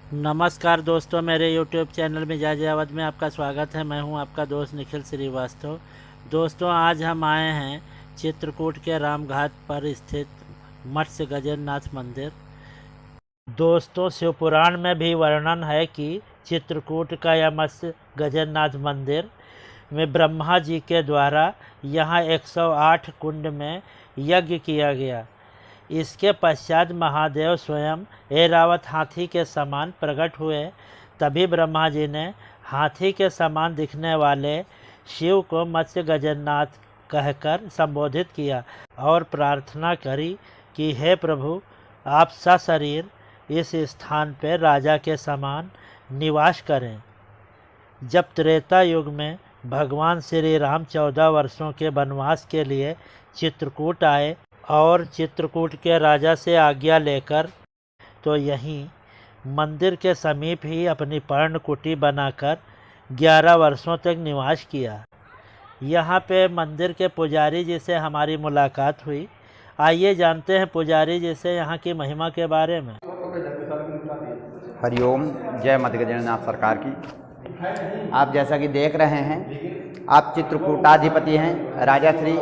नमस्कार दोस्तों, मेरे YouTube चैनल में जय जयावत में आपका स्वागत है। मैं हूं आपका दोस्त निखिल श्रीवास्तव। दोस्तों, आज हम आए हैं चित्रकूट के रामघाट पर स्थित मत्स्य गजननाथ मंदिर। दोस्तों, शिवपुराण में भी वर्णन है कि चित्रकूट का यह मत्स्य गजननाथ मंदिर में ब्रह्मा जी के द्वारा यहाँ 108 कुंड में यज्ञ किया गया। इसके पश्चात महादेव स्वयं ऐरावत हाथी के समान प्रकट हुए। तभी ब्रह्मा जी ने हाथी के समान दिखने वाले शिव को मत्स्य गजननाथ कहकर संबोधित किया और प्रार्थना करी कि हे प्रभु, आप सशरीर इस स्थान पर राजा के समान निवास करें। जब त्रेता युग में भगवान श्री राम 14 वर्षों के वनवास के लिए चित्रकूट आए और चित्रकूट के राजा से आज्ञा लेकर तो यहीं मंदिर के समीप ही अपनी पर्णकुटी बनाकर 11 वर्षों तक निवास किया। यहाँ पे मंदिर के पुजारी जी से हमारी मुलाकात हुई। आइए जानते हैं पुजारी जी से यहाँ की महिमा के बारे में। हरिओम, जय मध्य गजननाथ सरकार की। आप जैसा कि देख रहे हैं, आप चित्रकूटाधिपति हैं राजा श्री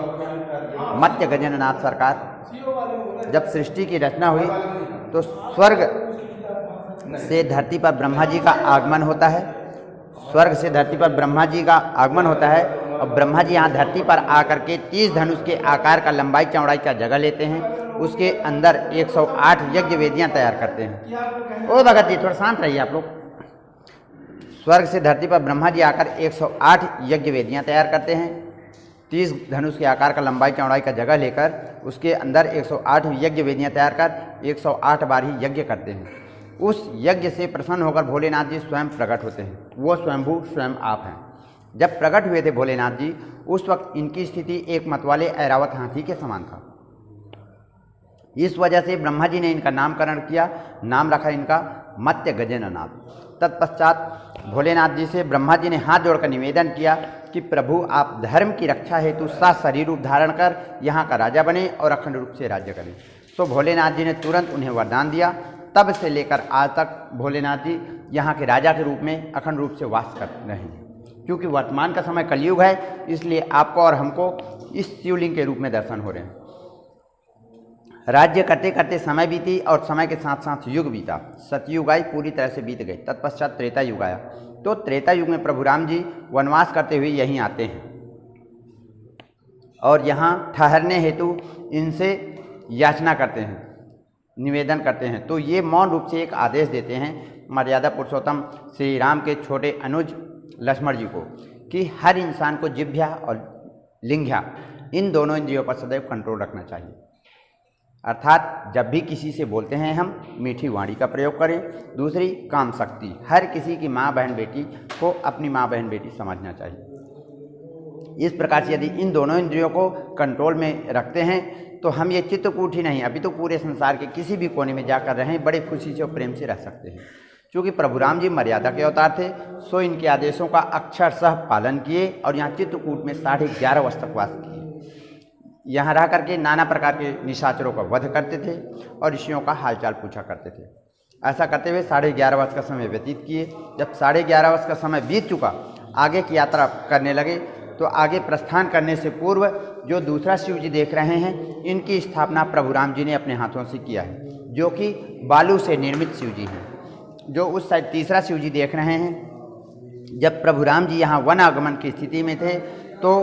मत्स्य गजननाथ सरकार। जब सृष्टि की रचना हुई तो स्वर्ग से धरती पर ब्रह्मा जी का आगमन होता है। स्वर्ग से धरती पर ब्रह्मा जी का आगमन होता है और ब्रह्मा जी यहाँ धरती पर आकर के 30 धनुष के आकार का लंबाई चौड़ाई का जगह लेते हैं। उसके अंदर 108 यज्ञ वेदियाँ तैयार करते हैं। ओ भगत जी, थोड़ा शांत रहिए आप लोग। स्वर्ग से धरती पर ब्रह्मा जी आकर 108 यज्ञ वेदियाँ तैयार करते हैं। 30 धनुष के आकार का लंबाई चौड़ाई का जगह लेकर उसके अंदर 108 यज्ञ वेदियाँ तैयार कर 108 बार ही यज्ञ करते हैं। उस यज्ञ से प्रसन्न होकर भोलेनाथ जी स्वयं प्रकट होते हैं। वो स्वयंभू स्वयं आप हैं। जब प्रकट हुए थे भोलेनाथ जी, उस वक्त इनकी स्थिति एक मतवाले ऐरावत हाथी के समान था। इस वजह से ब्रह्मा जी ने इनका नामकरण किया, नाम रखा इनका मत्स्य गजननाथ। तत्पश्चात भोलेनाथ जी से ब्रह्मा जी ने हाथ जोड़कर निवेदन किया कि प्रभु, आप धर्म की रक्षा हेतु शरीर रूप धारण कर यहाँ का राजा बने और अखंड रूप से राज्य करें। तो भोलेनाथ जी ने तुरंत उन्हें वरदान दिया। तब से लेकर आज तक भोलेनाथ जी यहाँ के राजा के रूप में अखंड रूप से वास कर रहे हैं। क्योंकि वर्तमान का समय कलयुग है, इसलिए आपको और हमको इस शिवलिंग के रूप में दर्शन हो रहे हैं। राज्य करते करते समय बीती और समय के साथ साथ युग बीता। सतयुग आई, पूरी तरह से बीत गई। तत्पश्चात त्रेता युग आया। तो त्रेता युग में प्रभु राम जी वनवास करते हुए यहीं आते हैं और यहाँ ठहरने हेतु इनसे याचना करते हैं, निवेदन करते हैं। तो ये मौन रूप से एक आदेश देते हैं मर्यादा पुरुषोत्तम श्री राम के छोटे अनुज लक्ष्मण जी को कि हर इंसान को जिह्वा और लिंघ्या, इन दोनों इंद्रियों पर सदैव कंट्रोल रखना चाहिए। अर्थात जब भी किसी से बोलते हैं हम मीठी वाणी का प्रयोग करें। दूसरी, काम शक्ति, हर किसी की माँ बहन बेटी को अपनी माँ बहन बेटी समझना चाहिए। इस प्रकार से यदि इन दोनों इंद्रियों को कंट्रोल में रखते हैं तो हम ये चित्रकूट ही नहीं, अभी तो पूरे संसार के किसी भी कोने में जाकर रहें, बड़े खुशी से और प्रेम से रह सकते हैं। क्योंकि प्रभु राम जी मर्यादा के अवतार थे, सो इनके आदेशों का अक्षरशः पालन किए और यहाँ चित्रकूट में 11.5 वर्ष तक वास किए। यहाँ रह करके नाना प्रकार के निशाचरों का वध करते थे और ऋषियों का हालचाल पूछा करते थे। ऐसा करते हुए 11.5 वर्ष का समय व्यतीत किए। जब 11.5 वर्ष का समय बीत चुका, आगे की यात्रा करने लगे। तो आगे प्रस्थान करने से पूर्व जो दूसरा शिव जी देख रहे हैं, इनकी स्थापना प्रभु राम जी ने अपने हाथों से किया है, जो कि बालू से निर्मित शिव जी हैं। जो उस साइड तीसरा शिव जी देख रहे हैं, जब प्रभु राम जी यहाँ वन आगमन की स्थिति में थे तो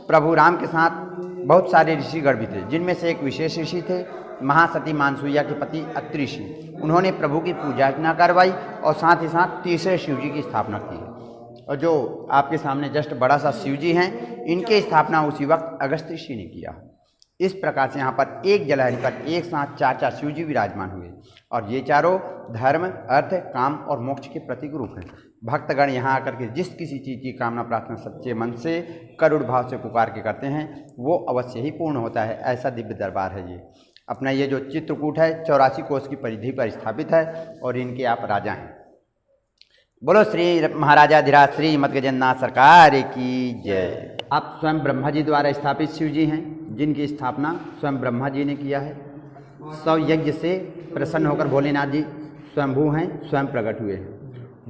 प्रभु राम के साथ बहुत सारे ऋषिगण भी थे, जिनमें से एक विशेष ऋषि थे महासती मानसूया के पति अत्रि ऋषि। उन्होंने प्रभु की पूजा अर्चना करवाई और साथ ही साथ तीसरे शिव जी की स्थापना की। और जो आपके सामने जस्ट बड़ा सा शिव जी हैं, इनकी स्थापना उसी वक्त अगस्त्य ऋषि ने किया। इस प्रकार से यहाँ पर एक जलहरी पर एक साथ 4 शिव जी विराजमान हुए और ये चारों धर्म, अर्थ, काम और मोक्ष के प्रतीक रूप हैं। भक्तगण यहाँ आकर के जिस किसी चीज़ की कामना प्रार्थना सच्चे मन से करुण भाव से पुकार के करते हैं, वो अवश्य ही पूर्ण होता है। ऐसा दिव्य दरबार है ये। अपना ये जो चित्रकूट है 84 कोस की परिधि पर स्थापित है और इनके आप राजा हैं। बोलो श्री महाराजाधिराज श्री मत गजननाथ सरकार की जय। आप स्वयं ब्रह्मा जी द्वारा स्थापित शिव जी हैं, जिनकी स्थापना स्वयं ब्रह्मा जी ने किया है। 100 यज्ञ से प्रसन्न होकर भोलेनाथ जी स्वयंभू हैं, स्वयं प्रकट हुए हैं।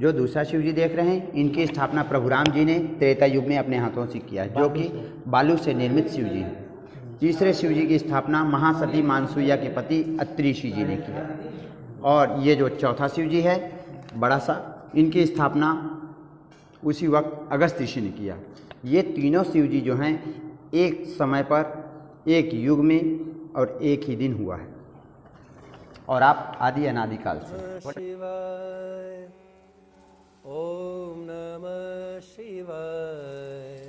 जो दूसरा शिव जी देख रहे हैं, इनकी स्थापना प्रभु राम जी ने त्रेता युग में अपने हाथों से किया है, जो कि बालू से निर्मित शिव जी हैं। तीसरे शिव जी की स्थापना महासती मानसूया के पति अत्रि ऋषि जी ने किया। और ये जो चौथा शिव जी है बड़ा सा, इनकी स्थापना उसी वक्त अगस्त ऋषि ने किया। ये तीनों शिव जी जो हैं एक समय पर, एक युग में और एक ही दिन हुआ है, और आप आदि अनादिकाल से। शिवाय ओम नमः शिवाय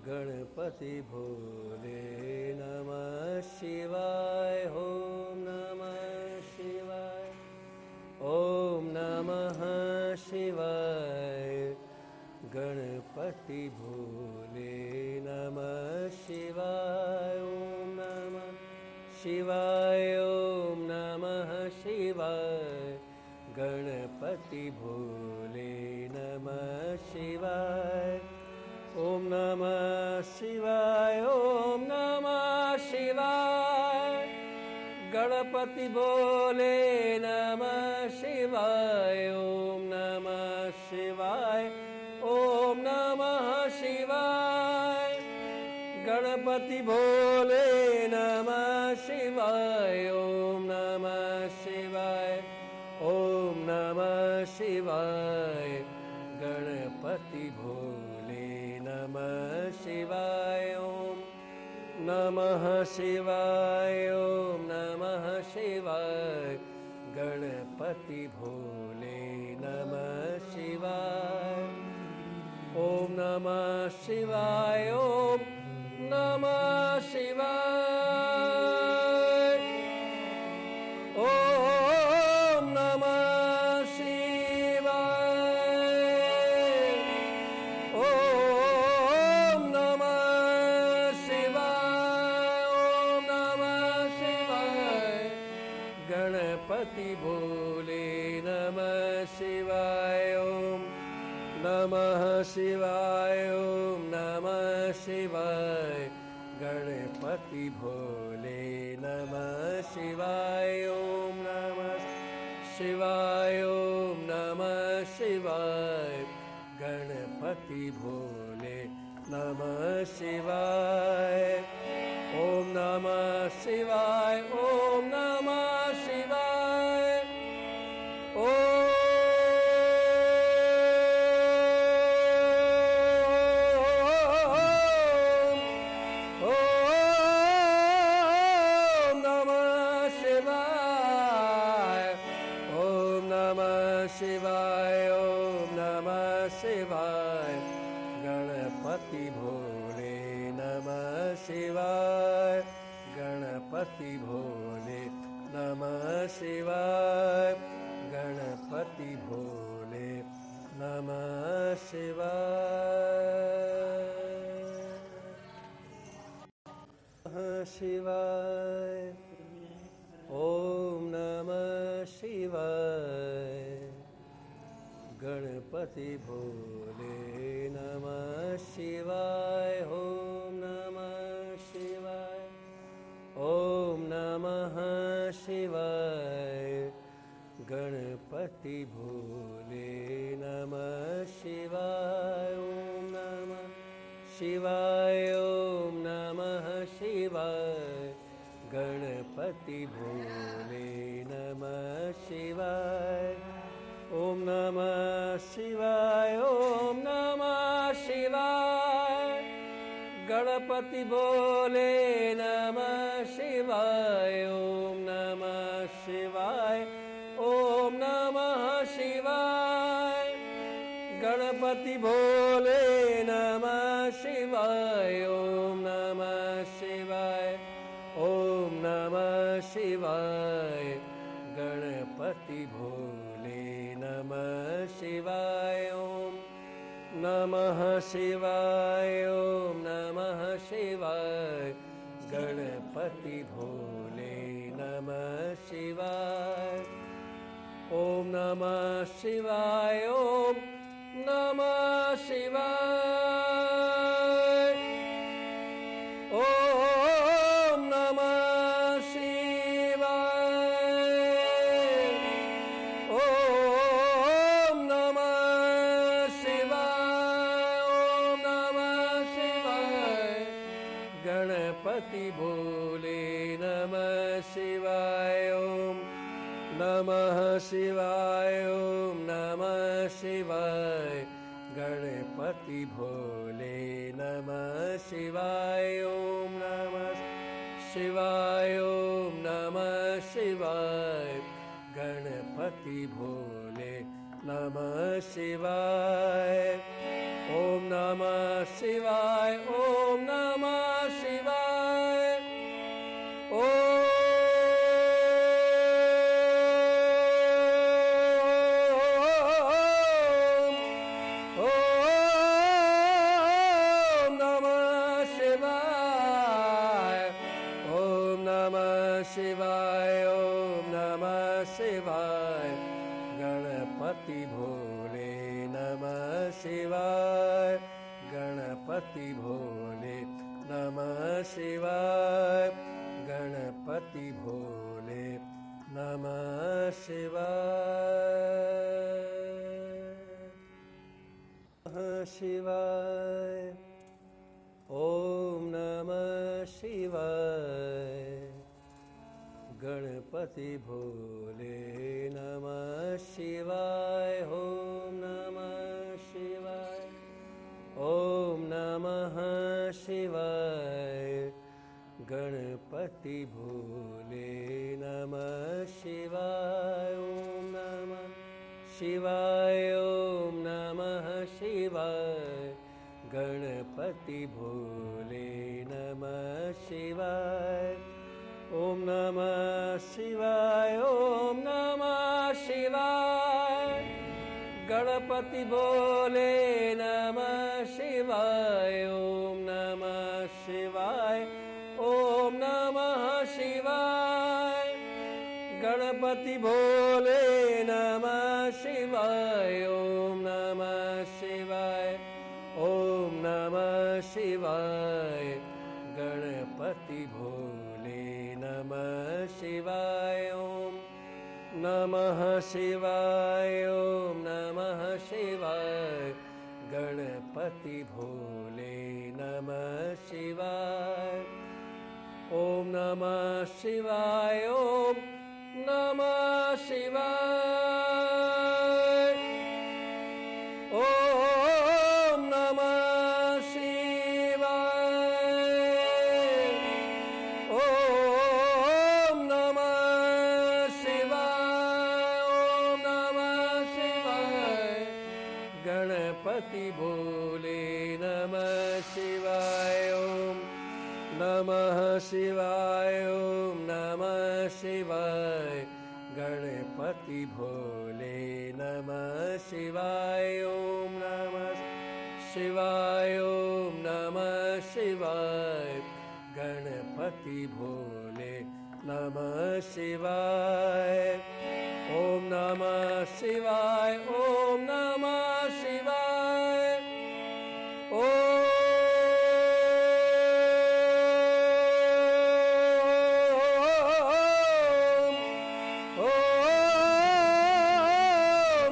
गणपति भोले नमः शिवाय ओम नमः शिवाय ओम नमः शिवाय गणपति भोले नमः शिवाय ओम नमः शिवाय ओम नमः शिवाय गणपति भोले नमः शिवाय ओम नमः शिवाय ओम नमः शिवाय गणपति भोले नमः शिवाय ओम नमः शिवाय ओम नमः शिवाय गणपति भोले नमः शिवाय ओम नमः शिवाय ओम नमः शिवाय गणपति भोले नमः शिवाय ओम नमः शिवाय ओम नमः शिवाय गणपति भोले नमः शिवाय ओम नमः शिवाय ओम नमः शिवाय ओम नमः शिवाय ओम नमः शिवाय ओम नमः शिवाय गणपति भोले नमः शिवाय ओम नमः शिवाय ओम नमः शिवाय गणपति भोले नमः शिवाय ओम नमः शिवाय ओम नमः शिवाय गणपति भोले नमः शिवाय ओम नमः शिवाय ओम नमः शिवाय ओम शिवाय ओम नमः शिवाय गणपति भोले नमः शिवाय गणपति भोले नमः शिवाय गणपति भोले नमः शिवाय शिवाय ओम नमः शिवाय गणपति भोले नमः शिवाय ओम नमः शिवाय ओम नमः शिवाय गणपति भोले नमः शिवाय ओम नमः शिवाय ओम नमः शिवाय गणपति भोले नमः शिवाय ओम नमः शिवाय ओम नमः शिवाय गणपति भोले नमः शिवाय ओम नमः शिवाय ओम नमः शिवाय गणपति भोले नमः शिवाय ओम नमः शिवाय ओम नमः शिवाय गणपति भोले नमः शिवाय ओम नमः शिवाय ओम नमः शिवाय गणपति भोले नमः शिवाय ओम नमः शिवाय ओम नमः शिवाय ओम नमः शिवाय नमः शिवाय ॐ नमः शिवाय गणपति भोले नमः शिवाय ॐ नमः शिवाय ॐ नमः शिवाय गणपति भोले नमः शिवाय ॐ नमः शिवाय ॐ नमः शिवाय शिवाय ॐ नमः शिवाय गणपति भोले नमः शिवाय गणपति भोले नमः शिवाय गणपति भोले नमः शिवाय ॐ नमः शिवाय गणपति भोले नमः शिवाय ॐ नमः शिवाय ॐ नमः शिवाय गणपति भोले नमः शिवाय ॐ नमः शिवाय ॐ नमः शिवाय गणपति भोले नमः शिवाय ॐ नमः शिवाय ॐ नमः शिवाय गणपति भोले नमः शिवाय ॐ नमः शिवाय ॐ नमः शिवाय गणपति भोले नमः शिवाय ॐ नमः शिवाय ॐ नमः शिवाय गणपति भोले नमः शिवाय ॐ नमः शिवाय ॐ नमः शिवाय गणपति भोले नमः शिवाय ॐ नमः शिवाय ॐ नमः शिवाय ॐ नमः गणपति भोले नमः शिवाय ॐ नमः शिवाय ॐ नमः शिवाय गणपति भोले नमः शिवाय ॐ नमः शिवाय ॐ नमः शिवाय गणपति भोले नमः शिवाय ॐ नमः शिवाय ॐ नमः शिवाय ॐ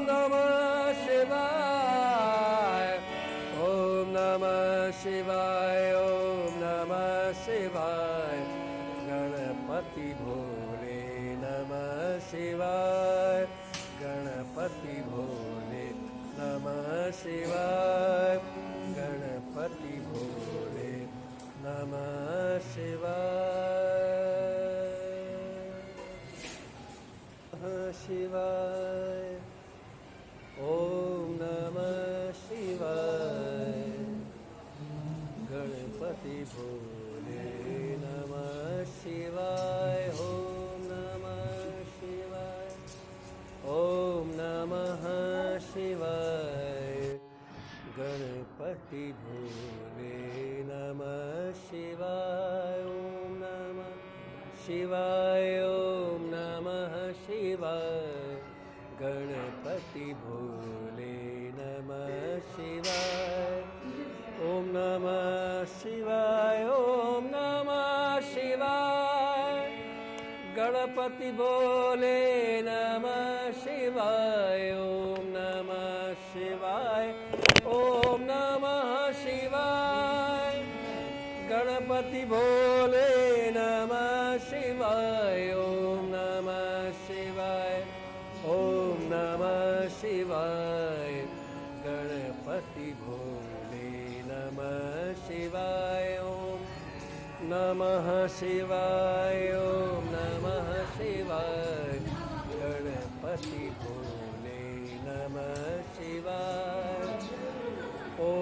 नमः शिवाय ॐ नमः शिवाय ॐ नमः शिवाय गणपति भोले नमः शिवाय गणपति भोले नमः शिवाय गणपति भोले नमः शिवाय ॐ नमः शिवाय गणपति भोले नमः शिवाय ॐ नमः शिवाय ॐ नमः शिवाय गणपति भोले नमः शिवाय ॐ नमः शिवाय ॐ नमः शिवाय गणपति भोले नमः शिवाय ॐ नमः शिवाय ॐ नमः शिवाय गणपति भोले नमः शिवाय ॐ नमः शिवाय ॐ नमः शिवाय गणपति भोले नमः शिवाय ॐ नमः शिवाय शिवाय गणपति भोले नमः शिवाय ओम नमः शिवाय